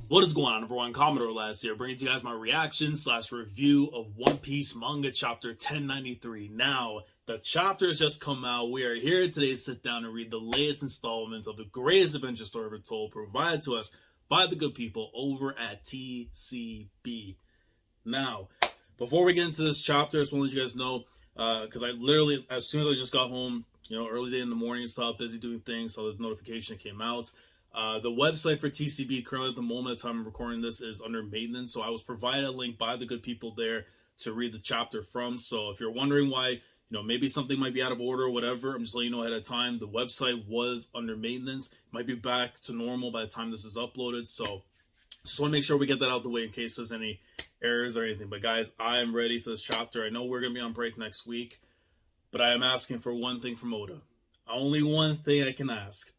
What is going on, everyone? Commodore last year, bringing to you guys my reaction / review of One Piece manga chapter 1093. Now, the chapter has just come out. We are here today to sit down and read the latest installment of the greatest adventure story ever told, provided to us by the good people over at TCB. Now, before we get into this chapter, I just want to let you guys know, because I literally, as soon as I just got home, early day in the morning and stuff, busy doing things, so the notification came out. The website for TCB currently at the moment, at the time I'm recording this, is under maintenance. So I was provided a link by the good people there to read the chapter from. So if you're wondering why, maybe something might be out of order or whatever, I'm just letting you know ahead of time. The website was under maintenance. It might be back to normal by the time this is uploaded. So just want to make sure we get that out of the way in case there's any errors or anything. But guys, I am ready for this chapter. I know we're going to be on break next week, but I am asking for one thing from Oda. Only one thing I can ask.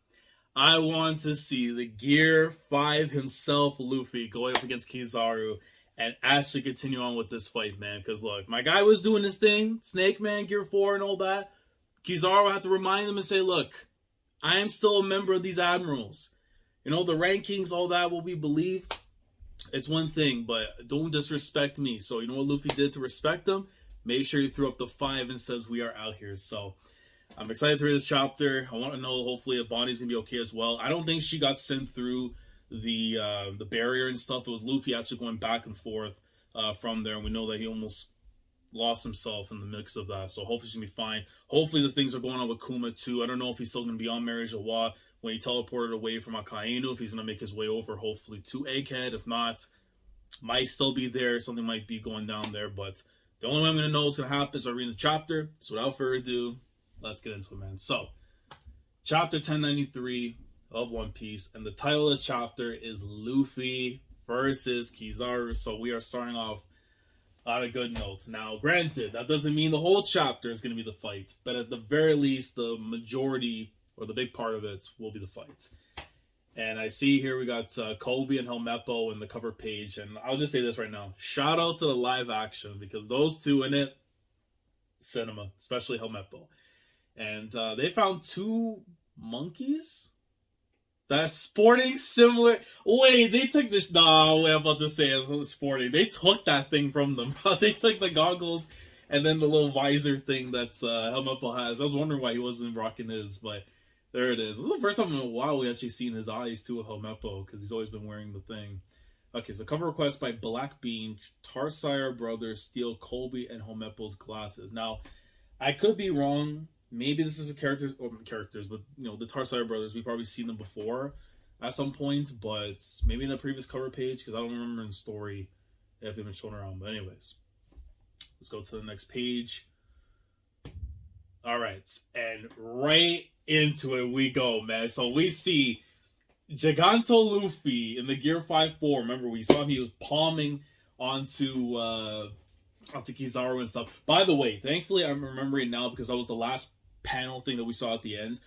I want to see the Gear 5 himself, Luffy, going up against Kizaru and actually continue on with this fight, man. Because, look, my guy was doing his thing, Snake Man, Gear 4 and all that. Kizaru had to remind him and say, look, I am still a member of these admirals. The rankings, all that, what we believe, it's one thing, but don't disrespect me. So, you know what Luffy did to respect him? Make sure he threw up the 5 and says, we are out here. So I'm excited to read this chapter. I want to know, hopefully, if Bonnie's going to be okay as well. I don't think she got sent through the barrier and stuff. It was Luffy actually going back and forth from there. And we know that he almost lost himself in the mix of that. So hopefully she's going to be fine. Hopefully the things are going on with Kuma too. I don't know if he's still going to be on Mary Joie when he teleported away from Akainu. If he's going to make his way over, hopefully, to Egghead. If not, might still be there. Something might be going down there. But the only way I'm going to know what's going to happen is by reading the chapter. So without further ado, let's get into it, man. So, chapter 1093 of One Piece, and the title of this chapter is Luffy versus Kizaru. So we are starting off on a good note. Now, granted, that doesn't mean the whole chapter is going to be the fight, but at the very least, the majority, or the big part of it, will be the fight. And I see here we got Kobe and Helmeppo in the cover page, and I'll just say this right now. Shout out to the live action, because those two in it, cinema, especially Helmeppo. And they found 2 monkeys that's sporting similar. Wait, they took this. No, I'm about to say it's sporting. They took that thing from them. They took the goggles and then the little visor thing that Helmeppo has. I was wondering why he wasn't rocking his, but there it is. This is the first time in a while we actually seen his eyes too with Helmeppo, because he's always been wearing the thing. Okay, so cover request by Black Bean, Tarsire Brothers steal Colby and Helmeppo's glasses. Now, I could be wrong. Maybe this is the characters, but the Tarsire brothers, we've probably seen them before at some point, but maybe in the previous cover page, because I don't remember in the story if they've been shown around. But anyways, let's go to the next page. All right, and right into it we go, man. So we see Giganto Luffy in the Gear 5 form. Remember, we saw him, he was palming onto Kizaru and stuff. By the way, thankfully I'm remembering now, because that was the last panel thing that we saw at the end.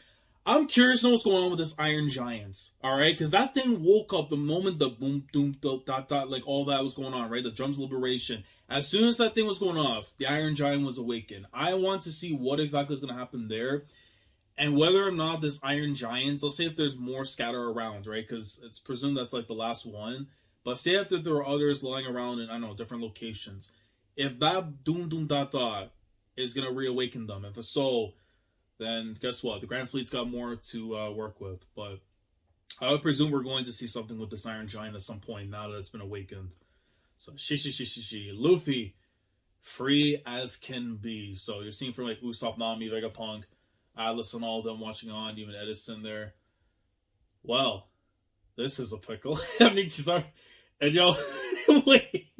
I'm curious to know what's going on with this Iron Giant. Alright, because that thing woke up the moment the boom, doom, dot, dot, like all that was going on, right? The drums liberation. As soon as that thing was going off, the Iron Giant was awakened. I want to see what exactly is going to happen there. And whether or not this Iron Giant, let's say if there's more scatter around, right? Because it's presumed that's like the last one. But say if there are others lying around in, I don't know, different locations. If that doom, doom, dot, dot is going to reawaken them, if so, then guess what? The Grand Fleet's got more to work with. But I would presume we're going to see something with this Iron Giant at some point now that it's been awakened. So, Luffy, free as can be. So you're seeing from like Usopp, Nami, Vegapunk, Atlas, and all of them watching on, even Edison there. Well, this is a pickle. I mean, sorry. And yo, wait.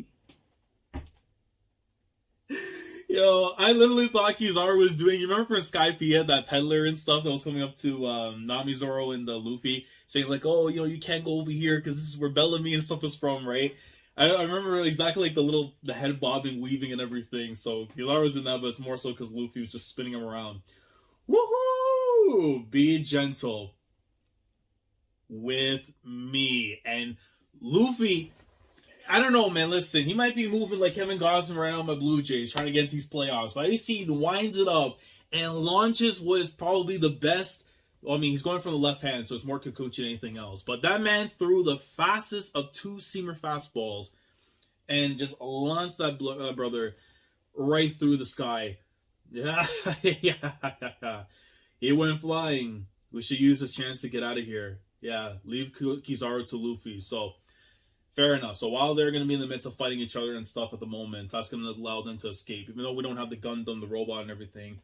Yo, I literally thought Kizaru was doing, you remember from Skype, he had that peddler and stuff that was coming up to Nami, Zoro, and Luffy, saying like, oh, you can't go over here because this is where Bellamy and stuff is from, right? I remember exactly like the head bobbing, weaving, and everything. So Kizaru was in that, but it's more so because Luffy was just spinning him around. Woohoo! Be gentle with me. And Luffy, I don't know, man. Listen, he might be moving like Kevin Gausman right now on my Blue Jays, trying to get into these playoffs. But I see he winds it up and launches what is probably the best I mean, he's going from the left hand, so it's more Kikuchi than anything else. But that man threw the fastest of two-seamer fastballs and just launched that brother right through the sky. Yeah, yeah. He went flying. We should use this chance to get out of here. Yeah, leave Kizaru to Luffy. So, fair enough. So while they're going to be in the midst of fighting each other and stuff at the moment, that's going to allow them to escape. Even though we don't have the Gundam, the robot, and everything,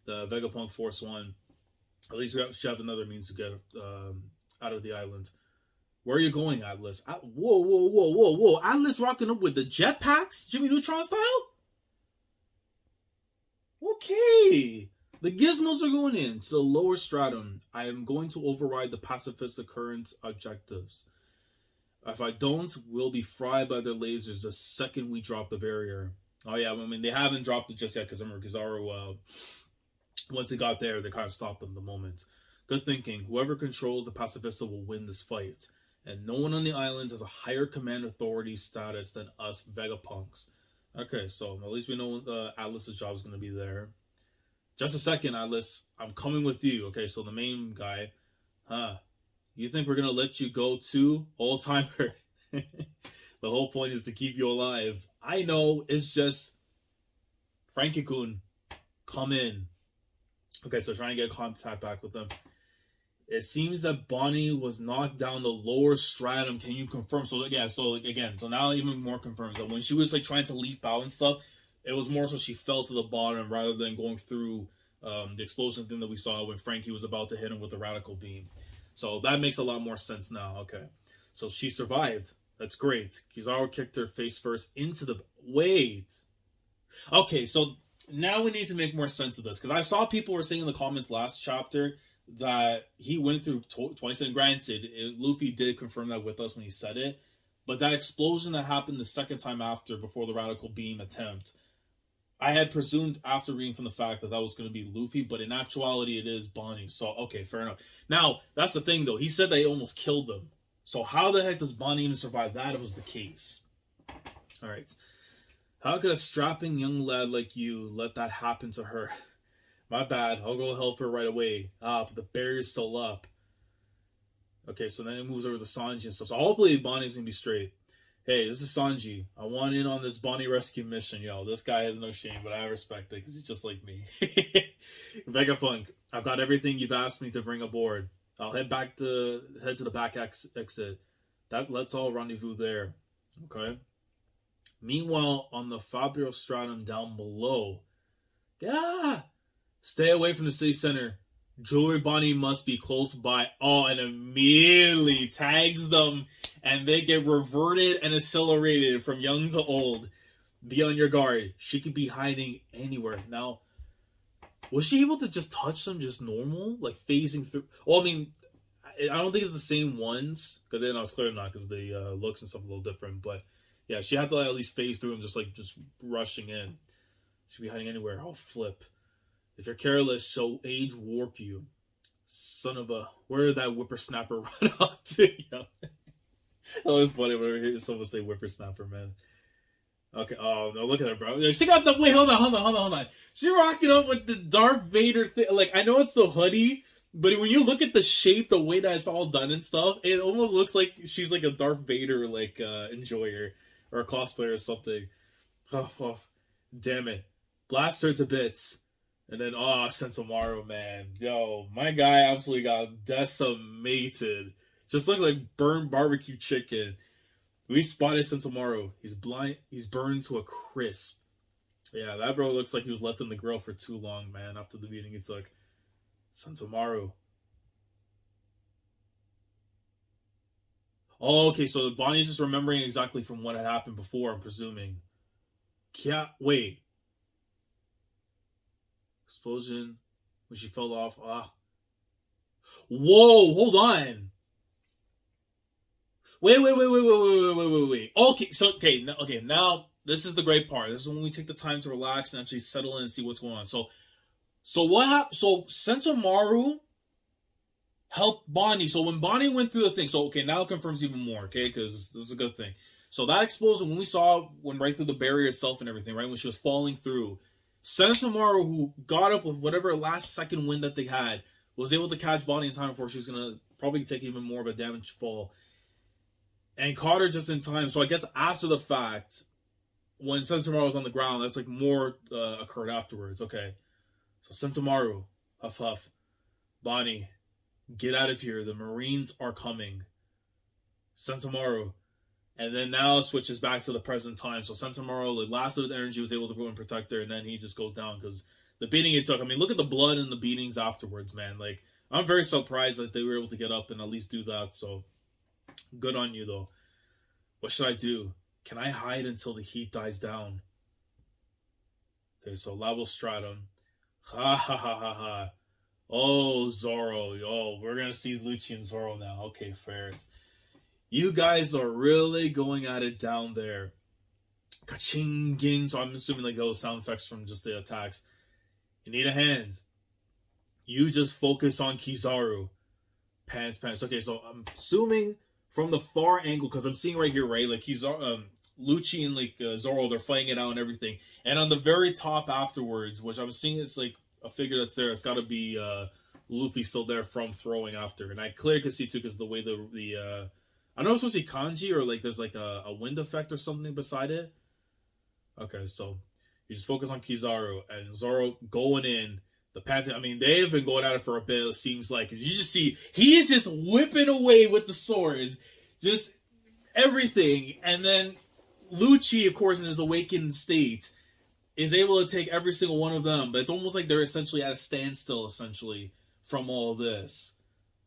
the Vegapunk Force 1, at least we should have another means to get out of the island. Where are you going, Atlas? Whoa. Atlas rocking up with the jetpacks? Jimmy Neutron style? Okay. The gizmos are going in to the lower stratum. I am going to override the pacifist current objectives. If I don't, we'll be fried by their lasers the second we drop the barrier. Oh yeah, I mean, they haven't dropped it just yet because remember, Kizaru, once they got there, they kind of stopped them the moment. Good thinking. Whoever controls the pacifista will win this fight. And no one on the island has a higher command authority status than us Vegapunks. Okay, so at least we know Atlas's job is going to be there. Just a second, Atlas. I'm coming with you. Okay, so the main guy. You think we're going to let you go too? Old-timer. The whole point is to keep you alive. I know, it's just... Frankie-kun, come in. Okay, so trying to get contact back with them. It seems that Bonnie was knocked down the lower stratum. Can you confirm? So yeah, so now even more confirms that when she was like trying to leap out and stuff, it was more so she fell to the bottom rather than going through the explosion thing that we saw when Frankie was about to hit him with the radical beam. So that makes a lot more sense now. Okay, so she survived. That's great. Kizaru kicked her face first into the... Wait. Okay, so now we need to make more sense of this. Because I saw people were saying in the comments last chapter that he went through twice. And granted, Luffy did confirm that with us when he said it. But that explosion that happened the second time after, before the radical beam attempt, I had presumed after reading from the fact that was going to be Luffy. But in actuality, it is Bonnie. So, okay, fair enough. Now, that's the thing, though. He said they almost killed him. So how the heck does Bonnie even survive that? It was the case. Alright. How could a strapping young lad like you let that happen to her? My bad. I'll go help her right away. But the barrier's still up. Okay, so then it moves over to Sanji and stuff. So hopefully Bonnie's gonna be straight. Hey, this is Sanji. I want in on this Bonnie rescue mission. Yo, this guy has no shame, but I respect it because he's just like me. Vegapunk, I've got everything you've asked me to bring aboard. I'll head to the back exit. Let's all rendezvous there. Okay. Meanwhile, on the Fabio stratum down below, stay away from the city center. Jewelry Bonnie must be close by. Oh, and immediately tags them, and they get reverted and accelerated from young to old. Be on your guard. She could be hiding anywhere. Now, was she able to just touch them just normal? Like phasing through? Well, I mean, I don't think it's the same ones. Because then I was clear not because the looks and stuff a little different. But yeah, she had to at least phase through them just rushing in. She'd be hiding anywhere. Oh, flip. If you're careless, she'll age warp you. Son of a... Where did that whippersnapper run off to? That was funny whenever I hear someone say whippersnapper, man. Okay, oh no, look at her, bro. She got the... Wait, hold on. She rocking up with the Darth Vader thing. Like, I know it's the hoodie, but when you look at the shape, the way that it's all done and stuff, it almost looks like she's like a Darth Vader, like, enjoyer or a cosplayer or something. Oh, damn it. Blast her to bits. And then, Sentomaru, man. Yo, my guy absolutely got decimated. Just looked like burned barbecue chicken. We spotted Sentomaru. He's blind. He's burned to a crisp. Yeah, that bro looks like he was left in the grill for too long, man, after the beating he took. Sentomaru. Oh, okay, so Bonnie's just remembering exactly from what had happened before, I'm presuming. Wait. Explosion. When she fell off. Whoa, hold on. Wait. Okay, now this is the great part. This is when we take the time to relax and actually settle in and see what's going on. So what happened? So Sentomaru helped Bonnie. So when Bonnie went through the thing, so okay, now it confirms even more, okay, because this is a good thing. So that explosion, when we saw, went right through the barrier itself and everything, right, when she was falling through, Sentomaru, who got up with whatever last second wind that they had, was able to catch Bonnie in time before she was going to probably take even more of a damage fall. And caught her just in time. So I guess after the fact, when Sentomaru was on the ground, that's like more occurred afterwards. Okay. So Sentomaru, huff huff, Bonnie, get out of here. The Marines are coming. Sentomaru. And then now switches back to the present time. So Sentomaru, like, last of the energy, was able to go and protect her, and then he just goes down because the beating he took. I mean, look at the blood and the beatings afterwards, man. Like, I'm very surprised that they were able to get up and at least do that. So, good on you, though. What should I do? Can I hide until the heat dies down? Okay, so level stratum. Ha ha ha ha ha. Oh, Zoro. Oh, we're going to see Lucci and Zoro now. Okay, fair. You guys are really going at it down there. Kachingin. So I'm assuming like those sound effects from just the attacks. You need a hand. You just focus on Kizaru. Pants. Okay, so I'm assuming from the far angle, because I'm seeing right here, right? Like Kizaru, Lucci and like Zoro, they're fighting it out and everything. And on the very top afterwards, which I'm seeing is like a figure that's there. It's got to be Luffy still there from throwing after. And I clearly can see too because the way the I know it's supposed to be kanji or like there's like a wind effect or something beside it. Okay, so you just focus on Kizaru and Zoro going in. The Panther, I mean, they have been going at it for a bit, it seems like. You just see, he is just whipping away with the swords. Just everything. And then Lucci, of course, in his awakened state, is able to take every single one of them. But it's almost like they're essentially at a standstill, essentially, from all of this.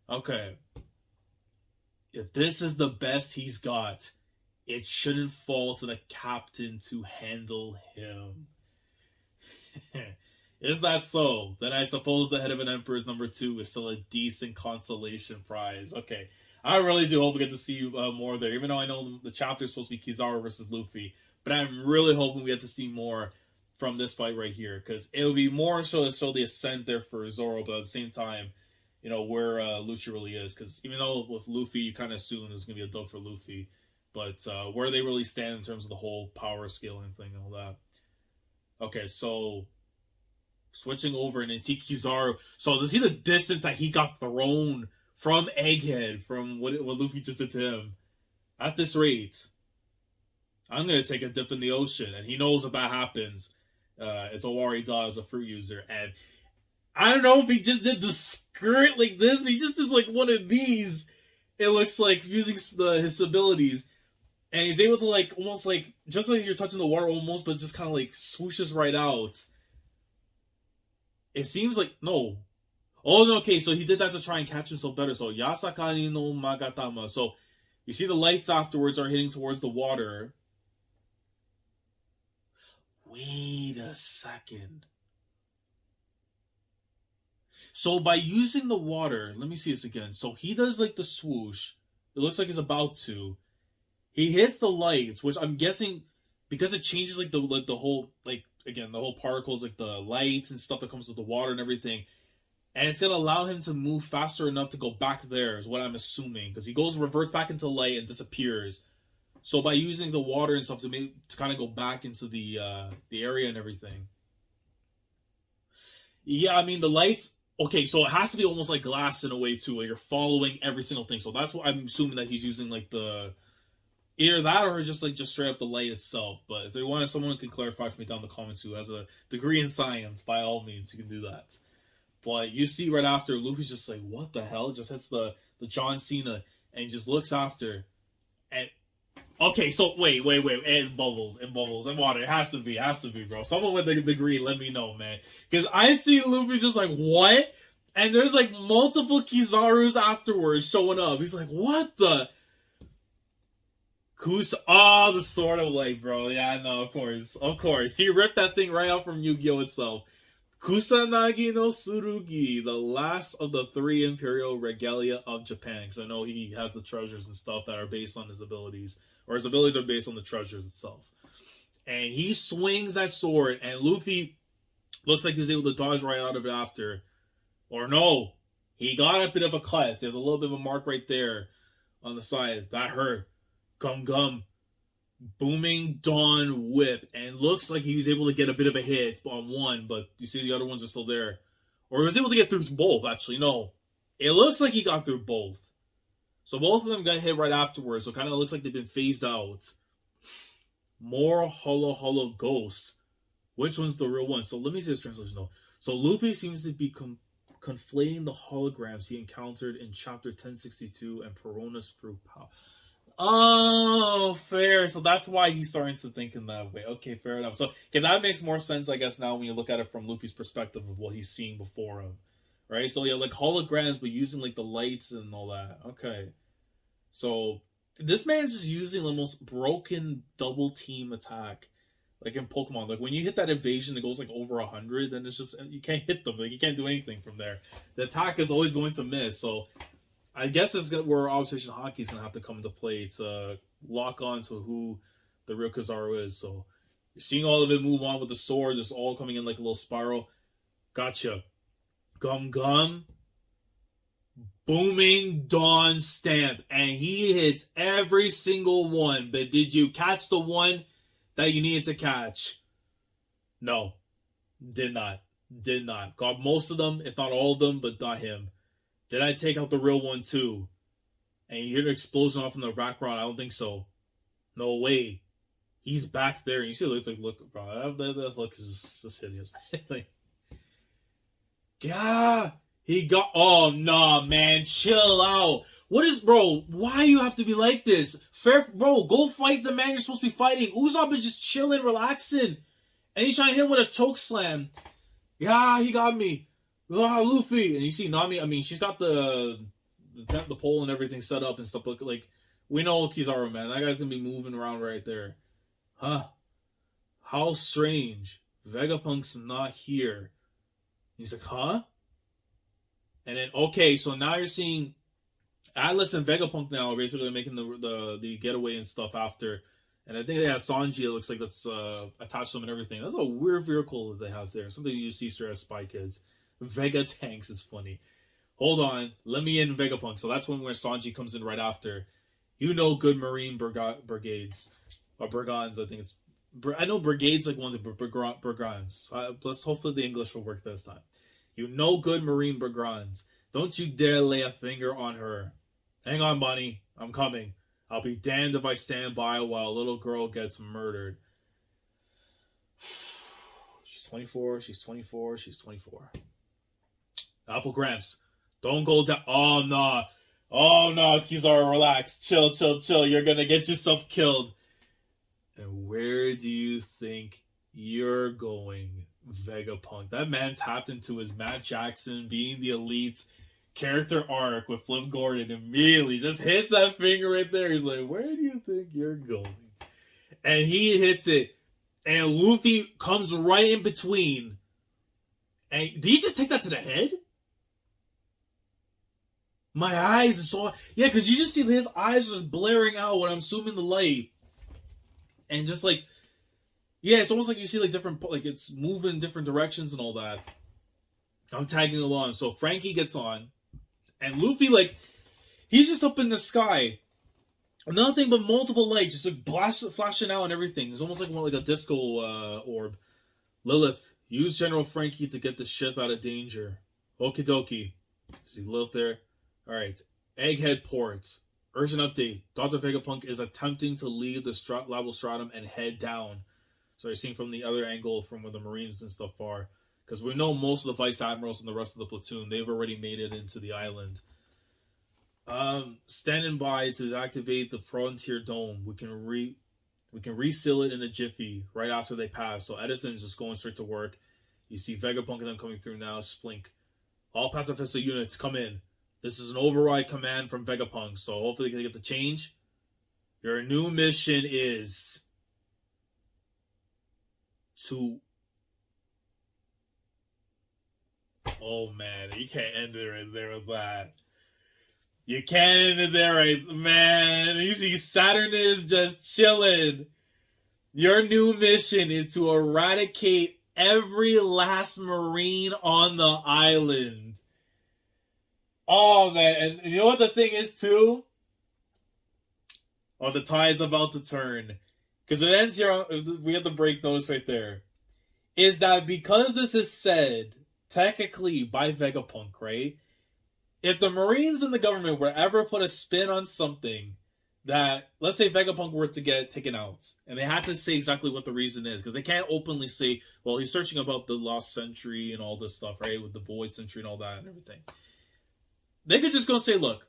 Okay. If this is the best he's got, it shouldn't fall to the captain to handle him. Is that so? Then I suppose the head of an emperor's number 2 is still a decent consolation prize. Okay. I really do hope we get to see more there, even though I know the chapter is supposed to be Kizaru versus Luffy. But I'm really hoping we get to see more from this fight right here, because it would be more so to show the ascent there for Zoro, but at the same time, you know, where Lucci really is. Because even though with Luffy, you kind of assume it's going to be a dub for Luffy, but where they really stand in terms of the whole power scaling thing and all that. Okay, so switching over and see Kizaru. So to see the distance that he got thrown from Egghead, from what Luffy just did to him, at this rate, I'm going to take a dip in the ocean. And he knows if that happens, it's Owari Da as a fruit user. And I don't know if he just did the skirt like this, but he just does like one of these. It looks like using his abilities. And he's able to like, almost like, just like you're touching the water almost, but just kind of like swooshes right out. It seems like, no. Oh, no, okay, so he did that to try and catch himself better. So, Yasakani no Magatama. So, you see the lights afterwards are hitting towards the water. Wait a second. So, by using the water, let me see this again. So, he does like the swoosh. It looks like he's about to. He hits the lights, which I'm guessing, because it changes like the whole, like, again, the whole particles, like the lights and stuff that comes with the water and everything. And it's going to allow him to move faster enough to go back there, is what I'm assuming. Because he reverts back into light and disappears. So by using the water and stuff to kind of go back into the area and everything. Yeah, I mean, the lights, okay, so it has to be almost like glass in a way too, where you're following every single thing. So that's what I'm assuming, that he's using like the, either that or just straight up the light itself. But if they want, someone can clarify for me down in the comments who has a degree in science, by all means, you can do that. But you see right after, Luffy's just like, what the hell? Just hits the John Cena and just looks after. And okay, so wait. It's bubbles and water. It has to be, bro. Someone with a degree, let me know, man. Because I see Luffy just like, what? And there's like multiple Kizaru's afterwards showing up. He's like, what the? Oh, the Sword of Light, bro. Yeah, no, of course. He ripped that thing right out from Yu-Gi-Oh! Itself. Kusanagi no Tsurugi, the last of the 3 Imperial Regalia of Japan. Because I know he has the treasures and stuff that are based on his abilities. Or his abilities are based on the treasures itself. And he swings that sword, and Luffy looks like he was able to dodge right out of it after. Or no, he got a bit of a cut. There's a little bit of a mark right there on the side. That hurt. Gum. Booming Dawn Whip, and looks like he was able to get a bit of a hit on one, but you see the other ones are still there. Or he was able to get through both, actually. No. It looks like he got through both. So both of them got hit right afterwards. So it kind of looks like they've been phased out. More hollow ghosts. Which one's the real one? So let me see this translation though. So Luffy seems to be conflating the holograms he encountered in chapter 1062 and Perona's fruit power. Oh, fair. So that's why he's starting to think in that way. Okay, fair enough. So okay, that makes more sense, I guess, now when you look at it from Luffy's perspective of what he's seeing before him. Right? So yeah, like holograms, but using like the lights and all that. Okay. So this man's just using the most broken double team attack. Like in Pokemon, like when you hit that evasion, it goes like over 100. Then it's just you can't hit them. Like you can't do anything from there. The attack is always going to miss. So I guess it's where observation hockey is gonna have to come into play to lock on to who the real Kizaru is. So you're seeing all of it move on with the swords, just all coming in like a little spiral. Gotcha. Gum. Booming Dawn stamp, and he hits every single one. But did you catch the one that you needed to catch? No. Did not. Got most of them, if not all of them, but not him. Did I take out the real one too? And you hear the explosion off in the background? I don't think so. No way. He's back there. You see, look, bro. That look is just hideous. Like, yeah. He got... Oh, nah, man. Chill out. What is... Bro, why you have to be like this? Fair... Bro, go fight the man you're supposed to be fighting. Usopp is just chilling, relaxing. And he's trying to hit him with a choke slam. Yeah, he got me. Ah, Luffy. And you see Nami... I mean, she's got the pole and everything set up and stuff. Like, we know Kizaru, man. That guy's gonna be moving around right there. Huh. How strange. Vegapunk's not here. He's like, huh? And then, okay, so now you're seeing Atlas and Vegapunk now are basically making the getaway and stuff after. And I think they have Sanji, it looks like that's attached to them and everything. That's a weird vehicle that they have there. Something you see straight as Spy Kids. Vega tanks is funny. Hold on, let me in Vegapunk. So that's when where Sanji comes in right after. You know good Marine brigades. Or Brigands, I think it's... I know brigades like one of the Brigands. Plus, hopefully the English will work this time. You know good Marine Brigands. Don't you dare lay a finger on her. Hang on, Bonnie. I'm coming. I'll be damned if I stand by while a little girl gets murdered. She's 24. Apple Gramps. Don't go down. Oh, no. Kizaru, relax. Chill. You're gonna get yourself killed. And where do you think you're going, Vegapunk? That man tapped into his Matt Jackson being the elite character arc with Flip Gordon. Immediately just hits that finger right there. He's like, where do you think you're going? And he hits it. And Luffy comes right in between. And did he just take that to the head? My eyes are so... Yeah, because you just see his eyes just blaring out when I'm zooming the light. And just like... Yeah, it's almost like you see like different... Like it's moving in different directions and all that. I'm tagging along. So Frankie gets on. And Luffy, like... He's just up in the sky. Nothing but multiple lights. Just like flashing out and everything. It's almost like a disco orb. Lilith, use General Frankie to get the ship out of danger. Okie dokie. See Lilith there? Alright. Egghead ports. Urgent update. Dr. Vegapunk is attempting to leave the lava stratum and head down. So you're seeing from the other angle from where the Marines and stuff are. Because we know most of the Vice Admirals and the rest of the platoon, they've already made it into the island. Standing by to activate the Frontier Dome. We can reseal it in a jiffy right after they pass. So Edison's just going straight to work. You see Vegapunk and them coming through now. Splink. All pacifista units, come in. This is an override command from Vegapunk, so hopefully you can get the change. Your new mission is to... Oh, man, you can't end it right there with that. You can't end it there right... Man, you see Saturn is just chilling. Your new mission is to eradicate every last Marine on the island. Oh, man. And you know what the thing is, too? Oh, the tide's about to turn. Because it ends here. We have the break notice right there. Is that because this is said, technically by Vegapunk, right? If the Marines and the government were ever put a spin on something that, let's say Vegapunk were to get taken out, and they had to say exactly what the reason is, because they can't openly say, well, he's searching about the lost century and all this stuff, right? With the void century and all that and everything. They could just go and say, look,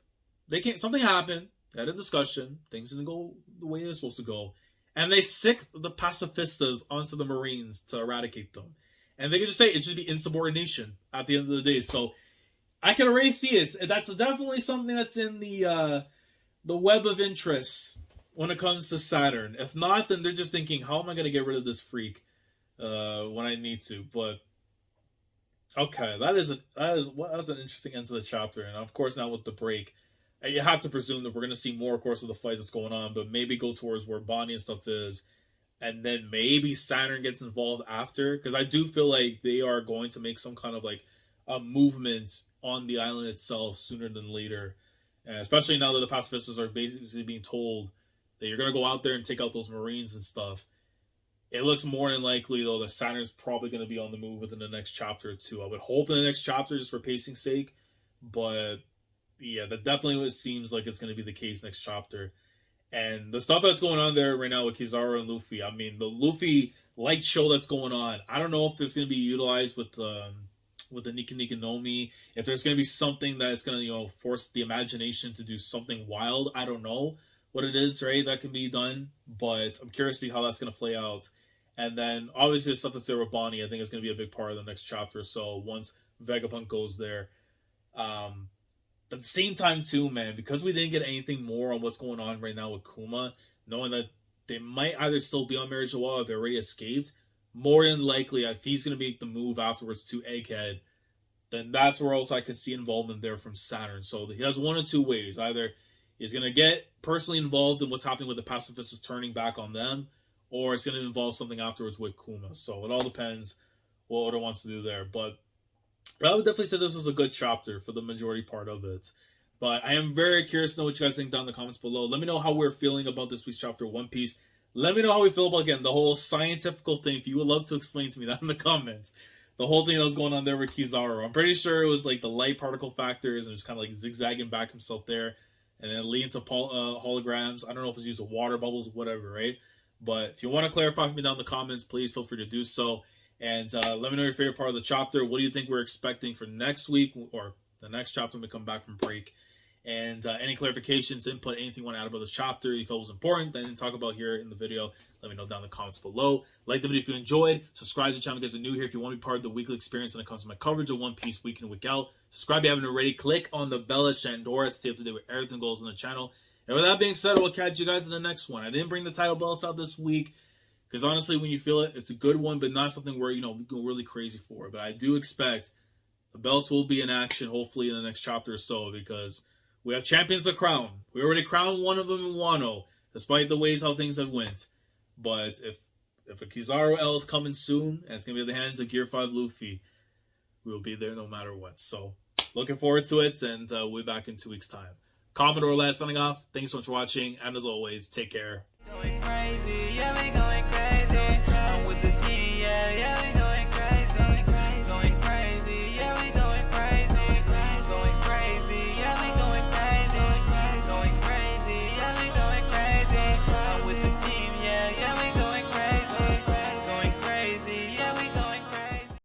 they can't, something happened, they had a discussion, things didn't go the way they're supposed to go, and they sick the pacifistas onto the Marines to eradicate them. And they could just say it should be insubordination at the end of the day. So I can already see it. That's definitely something that's in the web of interest when it comes to Saturn. If not, then they're just thinking, how am I going to get rid of this freak when I need to? But okay, that is an interesting end to the chapter. And of course, now with the break, you have to presume that we're going to see more, of course, of the fight that's going on, but maybe go towards where Bonnie and stuff is. And then maybe Saturn gets involved after. Because I do feel like they are going to make some kind of like a movement on the island itself sooner than later. And especially now that the pacifistas are basically being told that you're going to go out there and take out those Marines and stuff. It looks more than likely, though, that Saturn's probably going to be on the move within the next chapter or two. I would hope in the next chapter just for pacing's sake. But yeah, that definitely seems like it's going to be the case next chapter. And the stuff that's going on there right now with Kizaru and Luffy, I mean, the Luffy light show that's going on, I don't know if it's going to be utilized with the Nika Nika no Mi, if there's going to be something that's going to, force the imagination to do something wild. I don't know what it is, right, that can be done, but I'm curious to see how that's going to play out. And then, obviously, the stuff that's there with Bonnie, I think is going to be a big part of the next chapter. So, once Vegapunk goes there, at the same time, too, man, because we didn't get anything more on what's going on right now with Kuma, knowing that they might either still be on Mary Joelle if they already escaped, more than likely, if he's going to make the move afterwards to Egghead, then that's where else I can see involvement there from Saturn. So he has one of two ways. Either he's going to get personally involved in what's happening with the pacifists turning back on them, or it's going to involve something afterwards with Kuma. So it all depends what Oda wants to do there. But I would definitely say this was a good chapter for the majority part of it. But I am very curious to know what you guys think down in the comments below. Let me know how we're feeling about this week's chapter of One Piece. Let me know how we feel about, again, the whole scientific thing. If you would love to explain to me that in the comments. The whole thing that was going on there with Kizaru. I'm pretty sure it was like the light particle factors and just kind of like zigzagging back himself there. And then leading to holograms. I don't know if it's used with water bubbles or whatever, right? But if you want to clarify for me down in the comments, please feel free to do so. And let me know your favorite part of the chapter. What do you think we're expecting for next week or the next chapter when we come back from break? And any clarifications, input, anything you want to add about the chapter you felt was important that I didn't talk about here in the video, let me know down in the comments below. Like the video if you enjoyed. Subscribe to the channel if you guys are new here. If you want to be part of the weekly experience when it comes to my coverage of One Piece week in and week out. Subscribe if you haven't already. Click on the bell at Shandora to stay up to date with everything that goes on the channel. And with that being said, I will catch you guys in the next one. I didn't bring the title belts out this week because honestly, when you feel it, it's a good one, but not something where, we go really crazy for it. But I do expect the belts will be in action, hopefully, in the next chapter or so, because we have champions to crown. We already crowned one of them in Wano, despite the ways how things have went. But if a KIZARU is coming soon, and it's going to be at the hands of Gear 5 Luffy, we will be there no matter what. So, looking forward to it, and we'll be back in 2 weeks' time. Commodore signing off. Thanks so much for watching, and as always, take care.